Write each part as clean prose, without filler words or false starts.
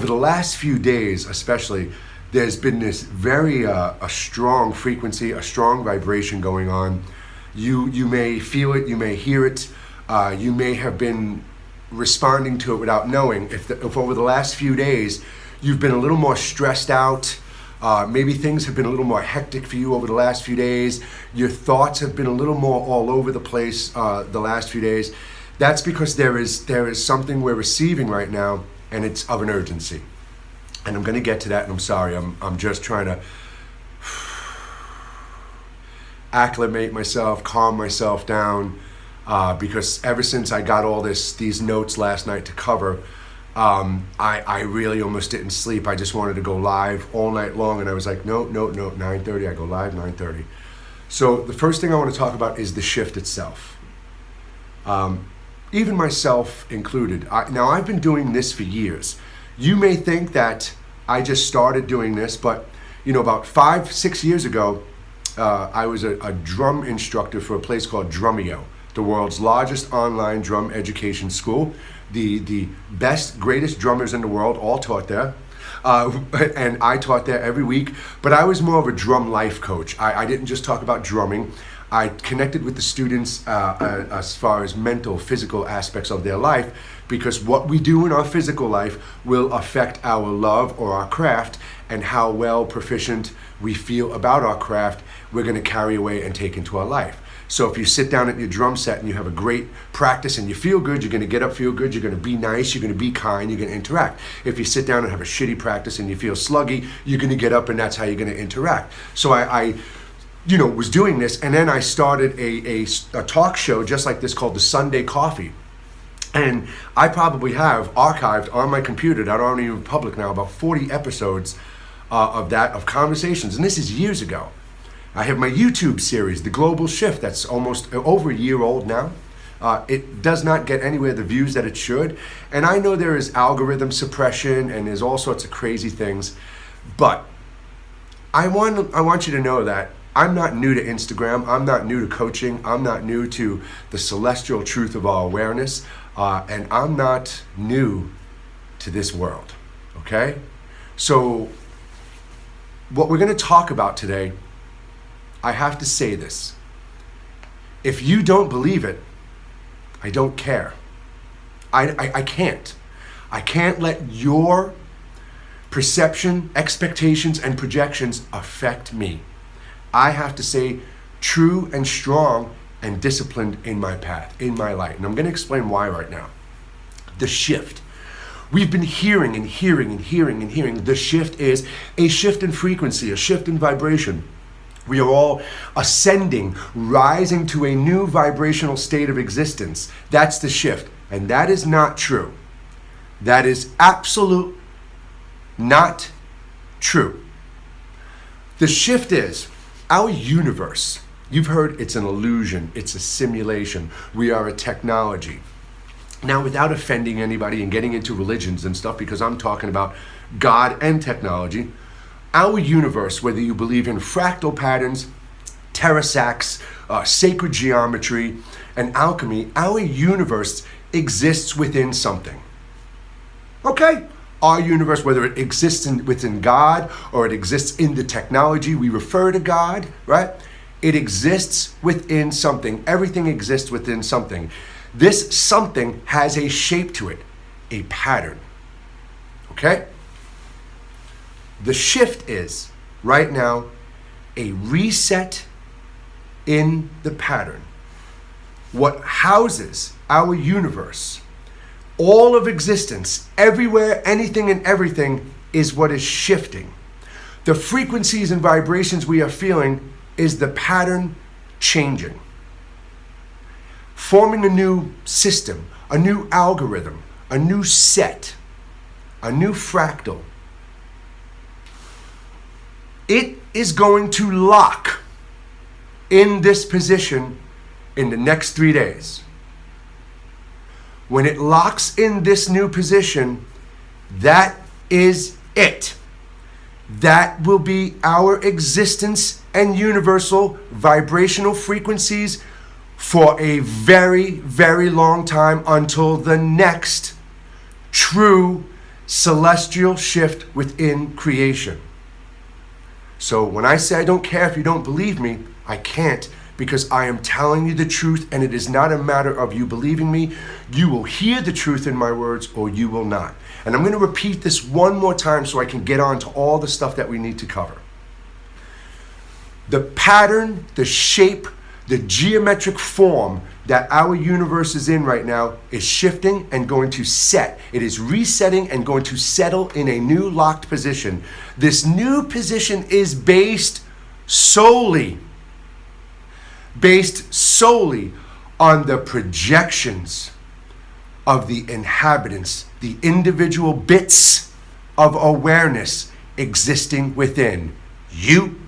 over the last few days especially, there's been this very a strong frequency, a strong vibration going on. You may feel it, you may hear it, you may have been responding to it without knowing. If over the last few days you've been a little more stressed out, maybe things have been a little more hectic for you over the last few days, your thoughts have been a little more all over the place the last few days, that's because there is something we're receiving right now, and it's of an urgency. And I'm going to get to that, and I'm sorry, I'm just trying to acclimate myself, calm myself down, because ever since I got all these notes last night to cover, I really almost didn't sleep. I just wanted to go live all night long, and I was like, no, 9:30, I go live 9:30. So the first thing I want to talk about is the shift itself. Even myself included. Now, I've been doing this for years. You may think that I just started doing this, but about 5-6 years ago, I was a drum instructor for a place called Drumeo, the world's largest online drum education school. The best, greatest drummers in the world all taught there. And I taught there every week, but I was more of a drum life coach. I didn't just talk about drumming. I connected with the students as far as mental, physical aspects of their life, because what we do in our physical life will affect our love or our craft, and how well proficient we feel about our craft we're going to carry away and take into our life. So if you sit down at your drum set and you have a great practice and you feel good, you're going to get up, feel good, you're going to be nice, you're going to be kind, you're going to interact. If you sit down and have a shitty practice and you feel sluggy, you're going to get up, and that's how you're going to interact. So I was doing this, and then I started a talk show just like this called the Sunday Coffee. And I probably have archived on my computer that aren't even public now about 40 episodes of conversations, and this is years ago. I have my YouTube series, The Global Shift, that's almost over a year old now. It does not get anywhere the views that it should, and I know there is algorithm suppression and there's all sorts of crazy things, but I want you to know that I'm not new to Instagram, I'm not new to coaching, I'm not new to the celestial truth of our awareness, and I'm not new to this world, okay? So what we're going to talk about today, I have to say this. If you don't believe it, I don't care. I can't. I can't let your perception, expectations, and projections affect me. I have to stay true and strong and disciplined in my path, in my light. And I'm going to explain why right now. The shift. We've been hearing. The shift is a shift in frequency, a shift in vibration. We are all ascending, rising to a new vibrational state of existence. That's the shift. And that is not true. That is absolute not true. The shift is our universe. You've heard it's an illusion, it's a simulation. We are a technology. Now, without offending anybody and getting into religions and stuff, because I'm talking about God and technology, our universe, whether you believe in fractal patterns, terrasacks, sacred geometry, and alchemy, our universe exists within something. Okay? Our universe, whether it exists within God or it exists in the technology we refer to God, right? It exists within something. Everything exists within something. This something has a shape to it, a pattern. Okay? The shift is, right now, a reset in the pattern. What houses our universe, all of existence, everywhere, anything and everything, is what is shifting. The frequencies and vibrations we are feeling is the pattern changing. Forming a new system, a new algorithm, a new set, a new fractal. It is going to lock in this position in the next 3 days. When it locks in this new position, that is it. That will be our existence and universal vibrational frequencies for a very, very long time, until the next true celestial shift within creation. So when I say I don't care if you don't believe me, I can't, because I am telling you the truth, and it is not a matter of you believing me. You will hear the truth in my words or you will not. And I'm going to repeat this one more time so I can get on to all the stuff that we need to cover. The pattern, the shape, the geometric form that our universe is in right now is shifting and going to set. It is resetting and going to settle in a new locked position. This new position is based solely on the projections of the inhabitants, the individual bits of awareness existing within you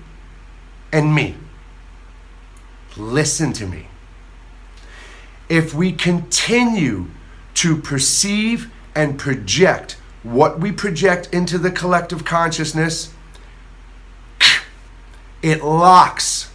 and me. Listen to me. If we continue to perceive and project what we project into the collective consciousness, it locks.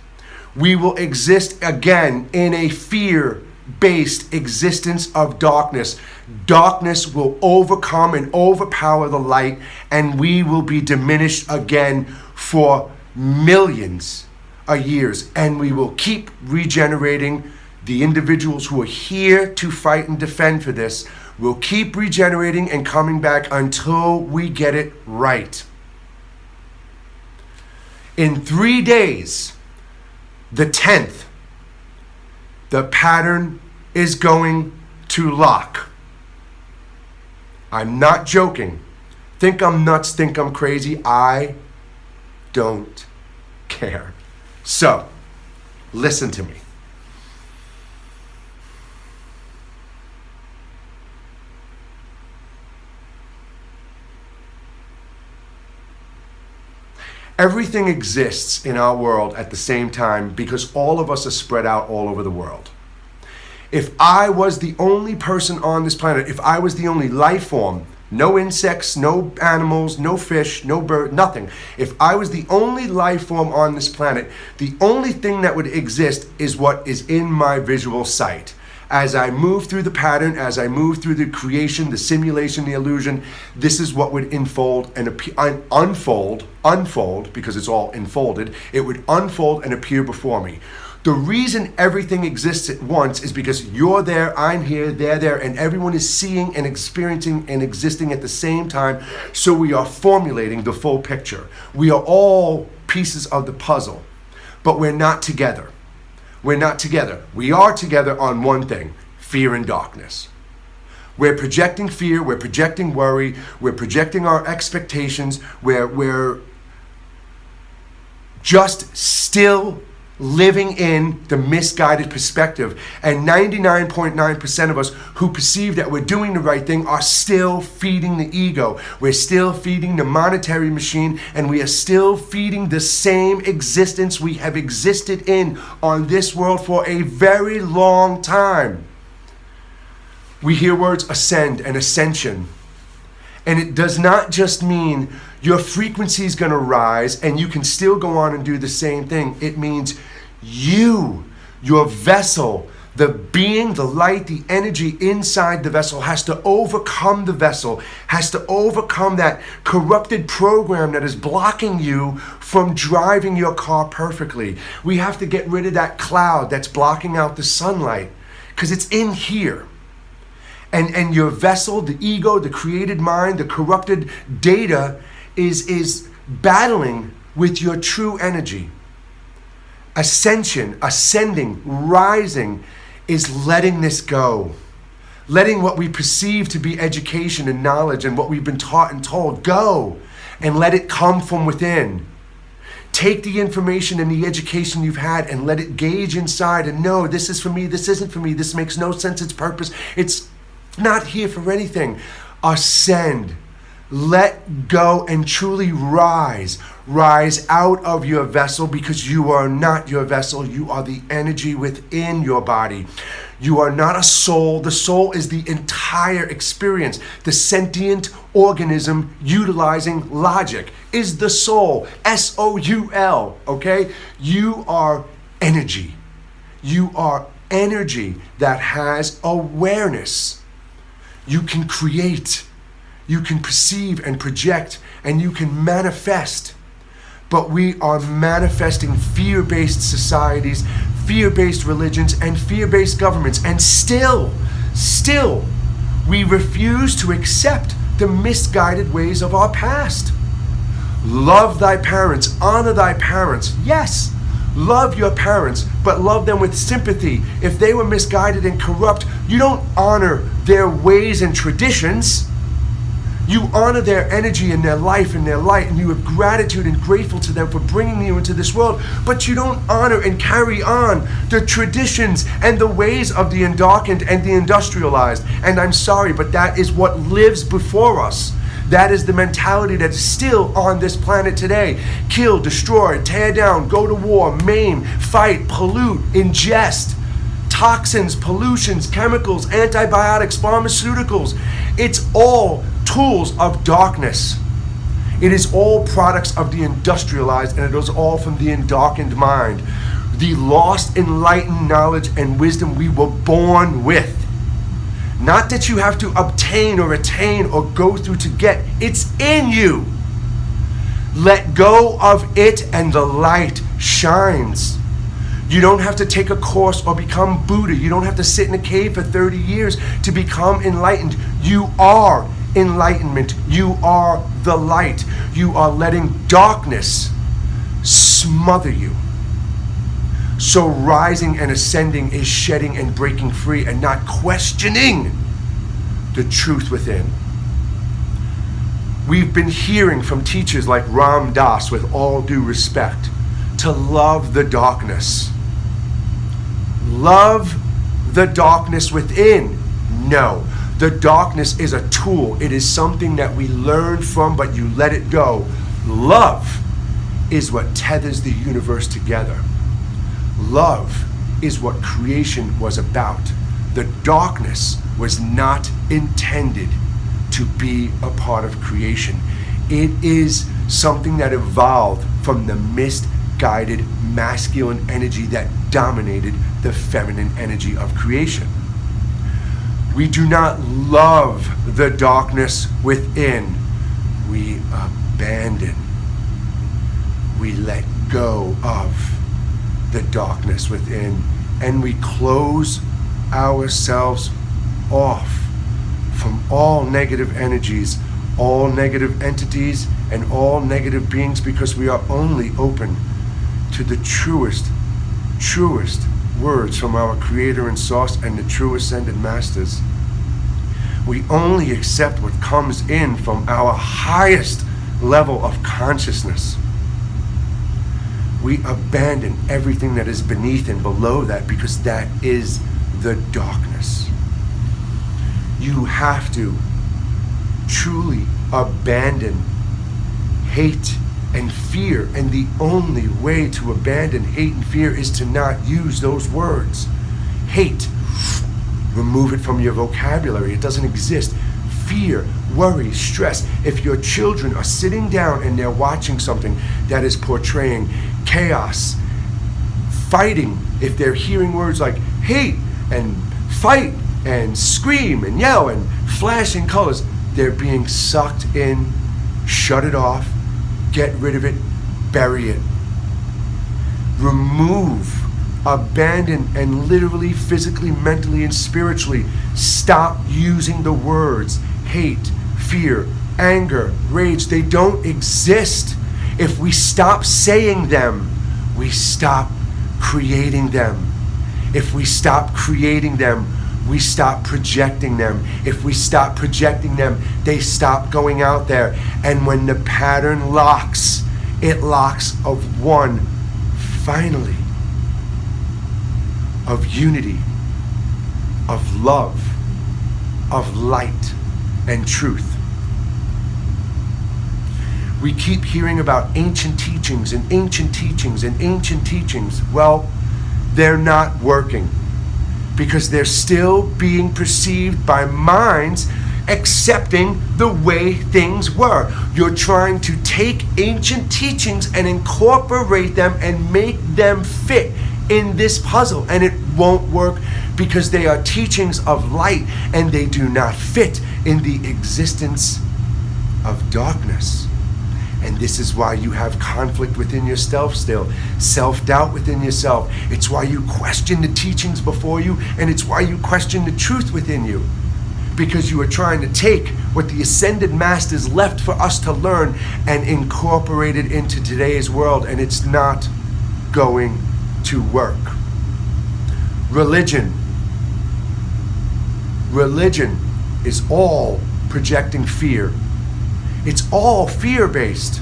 We will exist again in a fear-based existence of darkness. Darkness will overcome and overpower the light, and we will be diminished again for millions of years. And we will keep regenerating. The individuals who are here to fight and defend for this will keep regenerating and coming back until we get it right. In 3 days, the 10th, the pattern is going to lock. I'm not joking. Think I'm nuts, think I'm crazy. I don't care. So, listen to me. Everything exists in our world at the same time because all of us are spread out all over the world. If I was the only person on this planet, if I was the only life form, no insects, no animals, no fish, no bird, nothing. If I was the only life form on this planet, the only thing that would exist is what is in my visual sight. As I move through the pattern, as I move through the creation, the simulation, the illusion, this is what would unfold, because it's all enfolded. It would unfold and appear before me. The reason everything exists at once is because you're there, I'm here, they're there, and everyone is seeing and experiencing and existing at the same time. So we are formulating the full picture. We are all pieces of the puzzle, but we're not together. We're not together. We are together on one thing: fear and darkness. We're projecting fear, we're projecting worry, we're projecting our expectations, we're just still living in the misguided perspective. And 99.9% of us who perceive that we're doing the right thing are still feeding the ego. We're still feeding the monetary machine, and we are still feeding the same existence we have existed in on this world for a very long time. We hear words ascend and ascension. And it does not just mean your frequency is going to rise and you can still go on and do the same thing. It means you, your vessel, the being, the light, the energy inside the vessel has to overcome the vessel, has to overcome that corrupted program that is blocking you from driving your car perfectly. We have to get rid of that cloud that's blocking out the sunlight because it's in here. And your vessel, the ego, the created mind, the corrupted data is battling with your true energy. Ascension, ascending, rising is letting this go. Letting what we perceive to be education and knowledge and what we've been taught and told go, and let it come from within. Take the information and the education you've had and let it gauge inside and know this is for me, this isn't for me, this makes no sense, it's purpose, it's not here for anything. Ascend. Let go and truly rise. Rise out of your vessel, because you are not your vessel. You are the energy within your body. You are not a soul. The soul is the entire experience. The sentient organism utilizing logic is the soul. S-O-U-L, okay? You are energy. You are energy that has awareness. You can create. you can perceive and project, and you can manifest. But we are manifesting fear-based societies, fear-based religions, and fear-based governments. And still, we refuse to accept the misguided ways of our past. Love thy parents, honor thy parents. Yes, love your parents, but love them with sympathy. If they were misguided and corrupt, you don't honor their ways and traditions. You honor their energy and their life and their light, and you have gratitude and grateful to them for bringing you into this world. But you don't honor and carry on the traditions and the ways of the undarkened and the industrialized. And I'm sorry, but that is what lives before us. That is the mentality that is still on this planet today. Kill, destroy, tear down, go to war, maim, fight, pollute, ingest. Toxins, pollutions, chemicals, antibiotics, pharmaceuticals. It's all tools of darkness. It is all products of the industrialized, and it is all from the darkened mind. The lost, enlightened knowledge and wisdom we were born with. Not that you have to obtain or attain or go through to get. It's in you. Let go of it and the light shines. You don't have to take a course or become Buddha. You don't have to sit in a cave for 30 years to become enlightened. You are enlightenment. You are the light. You are letting darkness smother you. So rising and ascending is shedding and breaking free and not questioning the truth within. We've been hearing from teachers like Ram Dass, with all due respect, to love the darkness. Love the darkness within. No, the darkness is a tool. It is something that we learn from, but you let it go. Love is what tethers the universe together. Love is what creation was about. The darkness was not intended to be a part of creation. It is something that evolved from the misguided masculine energy that dominated the feminine energy of creation. We do not love the darkness within. We abandon. We let go of the darkness within, and we close ourselves off from all negative energies, all negative entities, and all negative beings, because we are only open to the truest words from our Creator and Source and the true Ascended Masters. We only accept what comes in from our highest level of consciousness. We abandon everything that is beneath and below that, because that is the darkness. You have to truly abandon hate and fear, and the only way to abandon hate and fear is to not use those words. Hate, remove it from your vocabulary. It doesn't exist. Fear, worry, stress. If your children are sitting down and they're watching something that is portraying chaos, fighting, if they're hearing words like hate and fight and scream and yell and flashing colors, they're being sucked in. Shut it off. Get rid of it. Bury it. Remove, abandon, and literally, physically, mentally, and spiritually stop using the words hate, fear, anger, rage. They don't exist. If we stop saying them, we stop creating them. If we stop creating them, we stop projecting them. If we stop projecting them, they stop going out there. And when the pattern locks, it locks of one, finally, of unity, of love, of light and truth. We keep hearing about ancient teachings and ancient teachings and ancient teachings. Well, they're not working, because they're still being perceived by minds accepting the way things were. You're trying to take ancient teachings and incorporate them and make them fit in this puzzle, and it won't work, because they are teachings of light and they do not fit in the existence of darkness. And this is why you have conflict within yourself still, self-doubt within yourself. It's why you question the teachings before you, and it's why you question the truth within you. Because you are trying to take what the ascended masters left for us to learn and incorporate it into today's world, and it's not going to work. Religion is all projecting fear. It's all fear-based.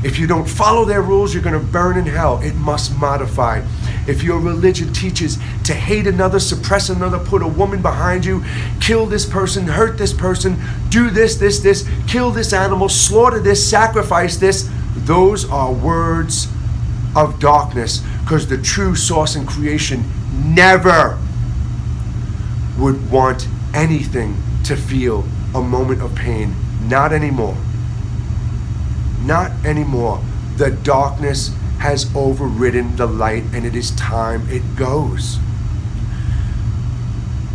If you don't follow their rules, you're going to burn in hell. It must modify. If your religion teaches to hate another, suppress another, put a woman behind you, kill this person, hurt this person, do this, kill this animal, slaughter this, sacrifice this, those are words of darkness, because the true source in creation never would want anything to feel a moment of pain. Not anymore. Not anymore. The darkness has overridden the light, and it is time it goes.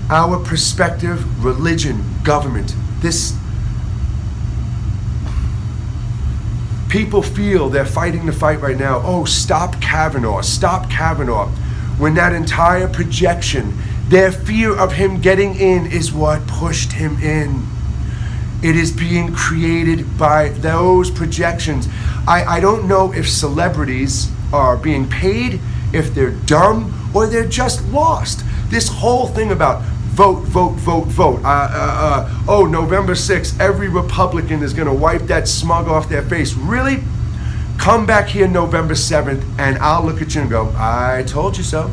Our perspective, religion, government, this people feel they're fighting the fight right now. Oh, stop Kavanaugh, stop Kavanaugh. When that entire projection, their fear of him getting in is what pushed him in. It is being created by those projections. I don't know if celebrities are being paid, if they're dumb, or they're just lost. This whole thing about vote. Oh, November 6th, every Republican is going to wipe that smug off their face. Really? Come back here November 7th, and I'll look at you and go, I told you so.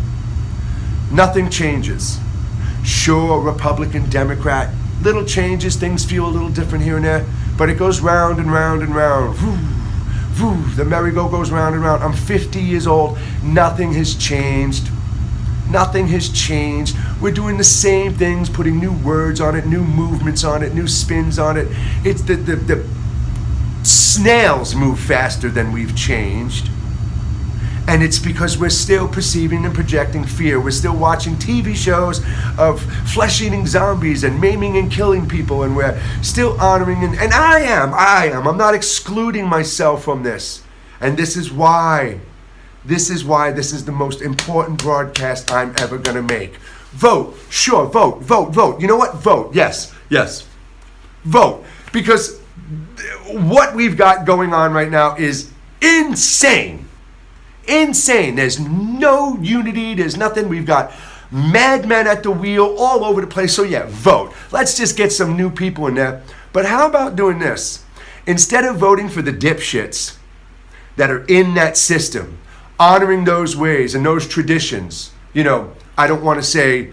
Nothing changes. Sure, Republican, Democrat, little changes, things feel a little different here and there, but it goes round and round and round. The merry-go goes round and round. I'm 50 years old. Nothing has changed. Nothing has changed. We're doing the same things, putting new words on it, new movements on it, new spins on it. It's the snails move faster than we've changed. And it's because we're still perceiving and projecting fear. We're still watching TV shows of flesh-eating zombies and maiming and killing people, and we're still honoring, and I am. I'm not excluding myself from this. And this is why this is the most important broadcast I'm ever gonna make. Vote, sure, vote. You know what? Vote, yes. Vote. Because what we've got going on right now is insane. There's no unity. There's nothing. We've got madmen at the wheel all over the place. So yeah, vote. Let's just get some new people in there. But how about doing this? Instead of voting for the dipshits that are in that system, honoring those ways and those traditions, I don't want to say,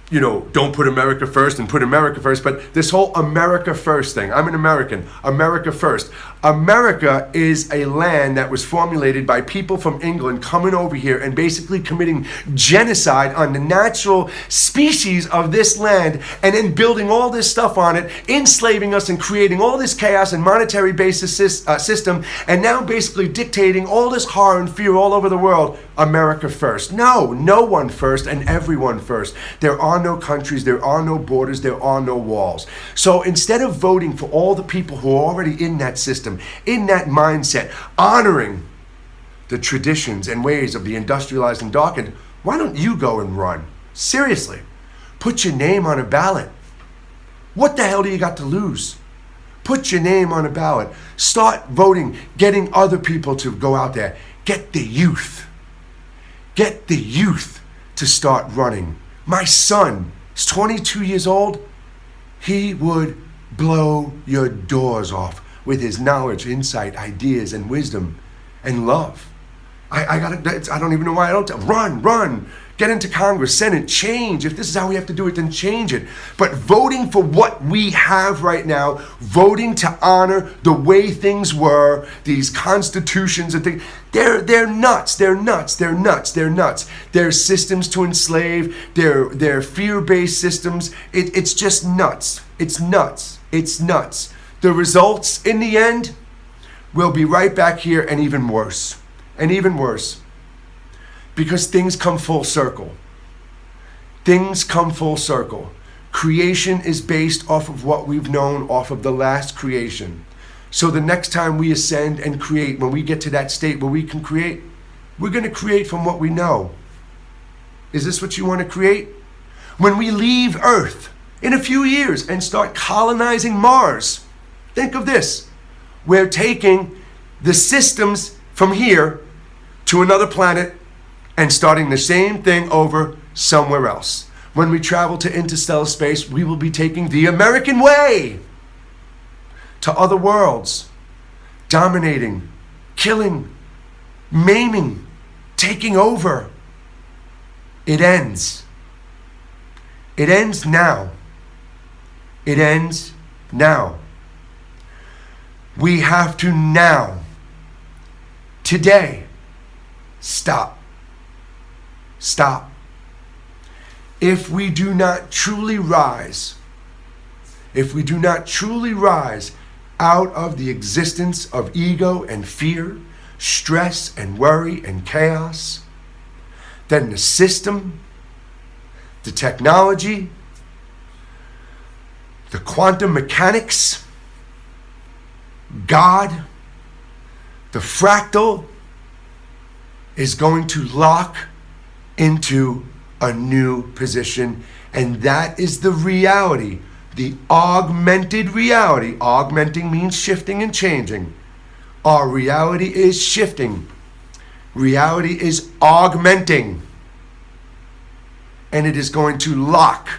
don't put America first and put America first, but this whole America first thing. I'm an American. America first. America is a land that was formulated by people from England coming over here and basically committing genocide on the natural species of this land, and then building all this stuff on it, enslaving us and creating all this chaos and monetary basis system, and now basically dictating all this horror and fear all over the world. America first. No one first and everyone first. There are no countries, there are no borders, there are no walls. So instead of voting for all the people who are already in that system, in that mindset, honoring the traditions and ways of the industrialized and darkened, why don't you go and run? Seriously. Put your name on a ballot. What the hell do you got to lose? Put your name on a ballot. Start voting, getting other people to go out there. Get the youth. Get the youth to start running. My son is 22 years old. He would blow your doors off with his knowledge, insight, ideas, and wisdom, and love. I don't even know why I don't. Run. Get into Congress, Senate, change. If this is how we have to do it, then change it. But voting for what we have right now, voting to honor the way things were, these constitutions and things, they're nuts. They're systems to enslave. They're fear-based systems. It's just nuts. It's nuts. The results in the end will be right back here, and even worse. Because things come full circle. Creation is based off of what we've known, off of the last creation. So the next time we ascend and create, when we get to that state where we can create, we're going to create from what we know. Is this what you want to create? When we leave Earth in a few years and start colonizing Mars, think of this. We're taking the systems from here to another planet and starting the same thing over somewhere else. When we travel to interstellar space, we will be taking the American way to other worlds, dominating, killing, maiming, taking over. It ends. It ends now. It ends now. We have to now, today, stop. Stop. If we do not truly rise, out of the existence of ego and fear, stress and worry and chaos, then the system, the technology, the quantum mechanics, God, the fractal is going to lock into a new position, and that is the reality. The augmented reality. Augmenting means shifting and changing. Our reality is shifting. Reality is augmenting. And it is going to lock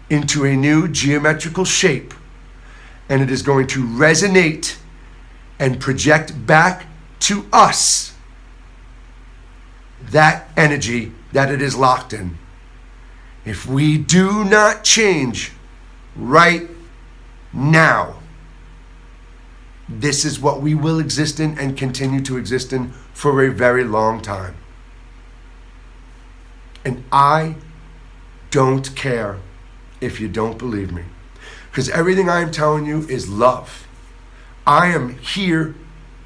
into a new geometrical shape. And it is going to resonate and project back to us that energy that it is locked in. If we do not change right now, this is what we will exist in and continue to exist in for a very long time. And I don't care if you don't believe me, because everything I am telling you is love. I am here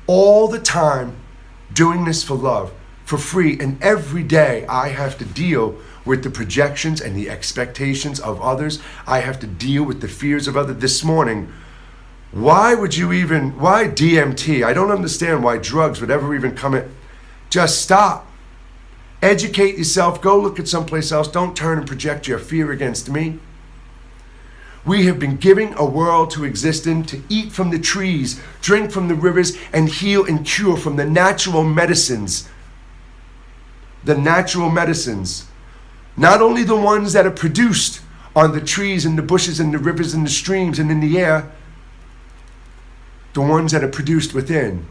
all the time doing this for love, for free, and every day I have to deal with the projections and the expectations of others. I have to deal with the fears of others. This morning, why DMT? I don't understand why drugs would ever even come in. Just stop. Educate yourself. Go look at someplace else. Don't turn and project your fear against me. We have been giving a world to exist in, to eat from the trees, drink from the rivers, and heal and cure from the natural medicines. The natural medicines. Not only the ones that are produced on the trees and the bushes and the rivers and the streams and in the air, the ones that are produced within.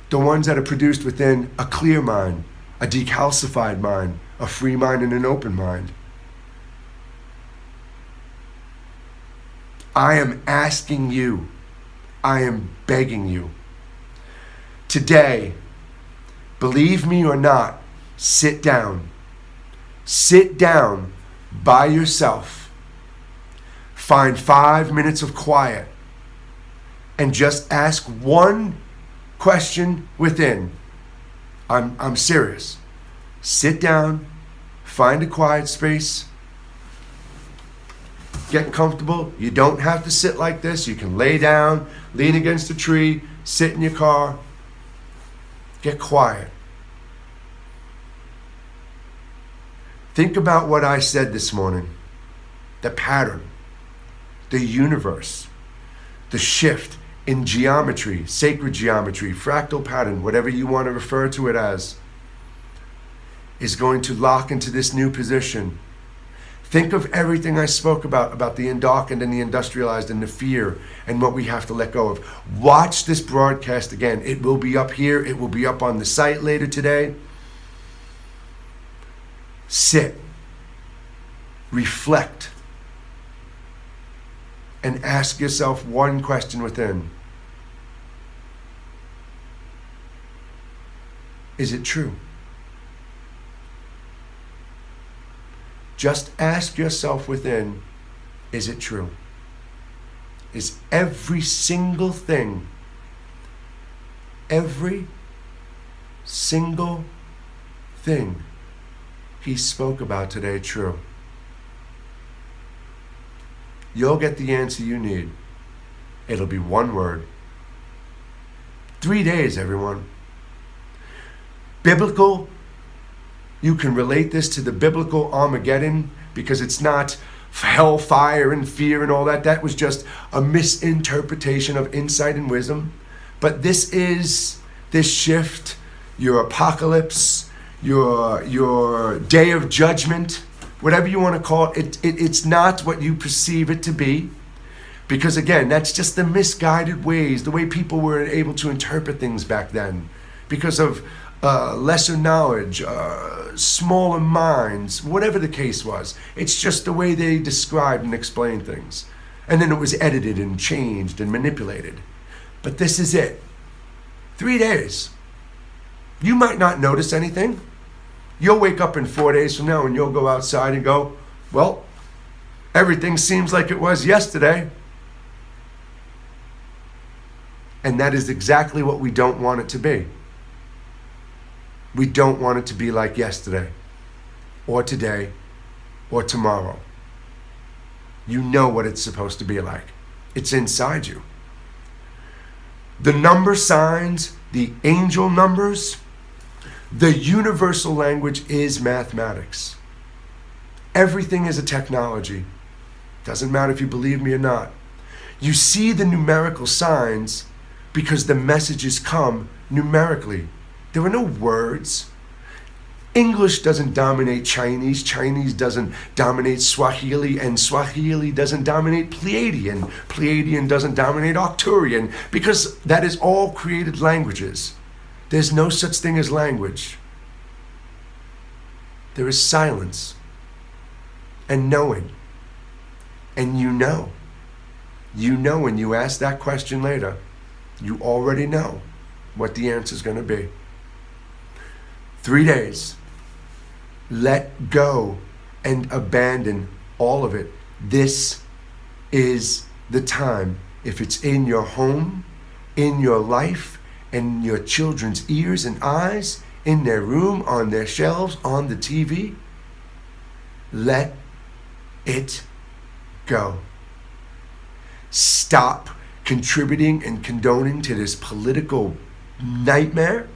The ones that are produced within a clear mind, a decalcified mind, a free mind, and an open mind. I am asking you, I am begging you, today, believe me or not, sit down. Sit down by yourself. Find 5 minutes of quiet and just ask one question within. I'm serious. Sit down, find a quiet space, get comfortable. You don't have to sit like this. You can lay down, lean against a tree, sit in your car. Get quiet. Think about what I said this morning. The pattern, the universe, the shift in geometry, sacred geometry, fractal pattern, whatever you want to refer to it as, is going to lock into this new position. Think of everything I spoke about the undarkened and the industrialized and the fear and what we have to let go of. Watch this broadcast again. It will be up here. It will be up on the site later today. Sit, reflect, and ask yourself one question within. Is it true? Just ask yourself within, is it true? Is every single thing, every single thing he spoke about today true? You'll get the answer you need. It'll be one word. 3 days, everyone. Biblical, you can relate this to the biblical Armageddon because it's not hellfire and fear and all that. That was just a misinterpretation of insight and wisdom. But this is this shift, your apocalypse, your day of judgment, whatever you want to call it. It's not what you perceive it to be. Because again, that's just the misguided ways, the way people were able to interpret things back then. Because of lesser knowledge, smaller minds, whatever the case was. It's just the way they described and explained things. And then it was edited and changed and manipulated. But this is it. 3 days. You might not notice anything. You'll wake up in 4 days from now and you'll go outside and go, well, everything seems like it was yesterday. And that is exactly what we don't want it to be. We don't want it to be like yesterday, or today, or tomorrow. You know what it's supposed to be like. It's inside you. The number signs, the angel numbers, the universal language is mathematics. Everything is a technology. Doesn't matter if you believe me or not. You see the numerical signs because the messages come numerically. There are no words. English doesn't dominate Chinese. Chinese doesn't dominate Swahili. And Swahili doesn't dominate Pleiadian. Pleiadian doesn't dominate Arcturian. Because that is all created languages. There's no such thing as language. There is silence. And knowing. And you know. You know when you ask that question later. You already know what the answer is going to be. 3 days. Let go and abandon all of it. This is the time. If it's in your home, in your life, in your children's ears and eyes, in their room, on their shelves, on the TV, let it go. Stop contributing and condoning to this political nightmare,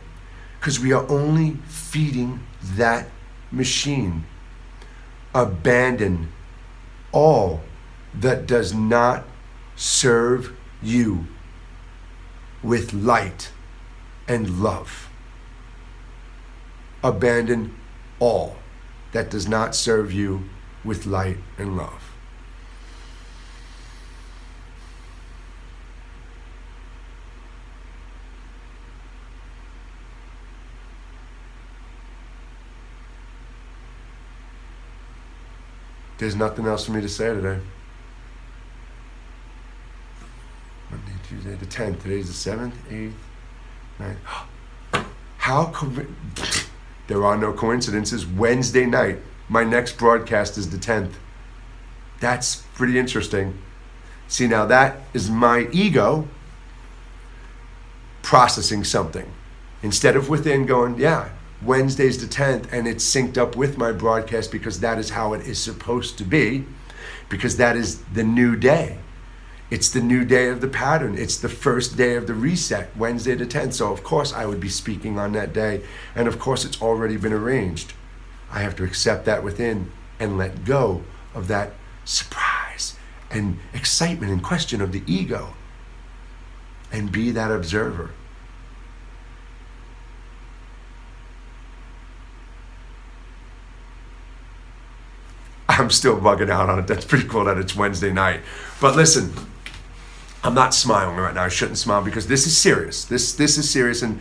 because we are only feeding that machine. Abandon all that does not serve you with light and love. Abandon all that does not serve you with light and love. There's nothing else for me to say today. Monday, Tuesday, the 10th. Today's the 7th, 8th, 9th. There are no coincidences. Wednesday night. My next broadcast is the 10th. That's pretty interesting. See, now that is my ego processing something. Instead of within going, yeah, Wednesday's the 10th, and it's synced up with my broadcast because that is how it is supposed to be, because that is the new day. It's the new day of the pattern. It's the first day of the reset, Wednesday the 10th. So of course I would be speaking on that day, and of course it's already been arranged. I have to accept that within and let go of that surprise and excitement and question of the ego and be that observer. I'm still bugging out on it. That's pretty cool that it's Wednesday night. But listen, I'm not smiling right now. I shouldn't smile because this is serious. This is serious, and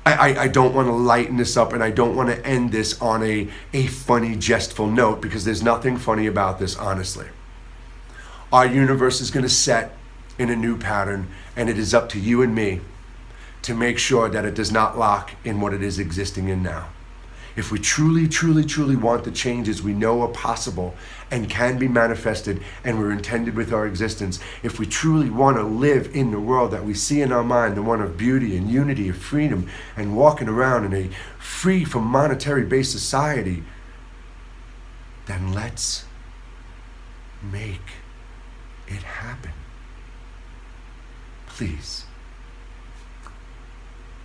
I don't want to lighten this up, and I don't want to end this on a funny, jestful note, because there's nothing funny about this, honestly. Our universe is going to set in a new pattern, and it is up to you and me to make sure that it does not lock in what it is existing in now. If we truly, truly, truly want the changes we know are possible and can be manifested and were intended with our existence, if we truly want to live in the world that we see in our mind, the one of beauty and unity, of freedom, and walking around in a free from monetary-based society, then let's make it happen. Please.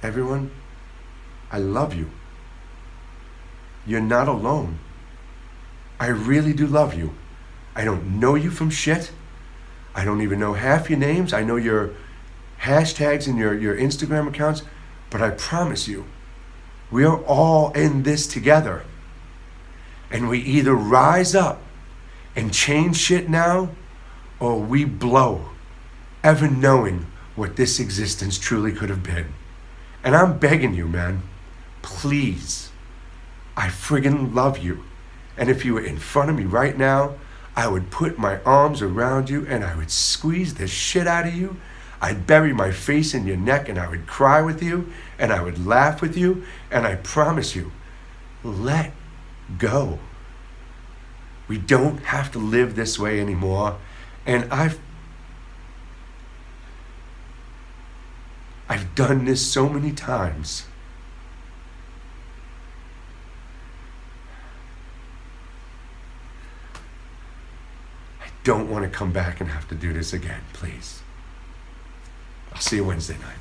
everyone, I love you. You're not alone. I really do love you. I don't know you from shit. I don't even know half your names. I know your hashtags and your Instagram accounts, but I promise you, we are all in this together. And we either rise up and change shit now, or we blow, ever knowing what this existence truly could have been. And I'm begging you, man, please, I friggin' love you. And if you were in front of me right now, I would put my arms around you and I would squeeze the shit out of you. I'd bury my face in your neck and I would cry with you and I would laugh with you. And I promise you, let go. We don't have to live this way anymore. And I've done this so many times. I don't want to come back and have to do this again, please. I'll see you Wednesday night.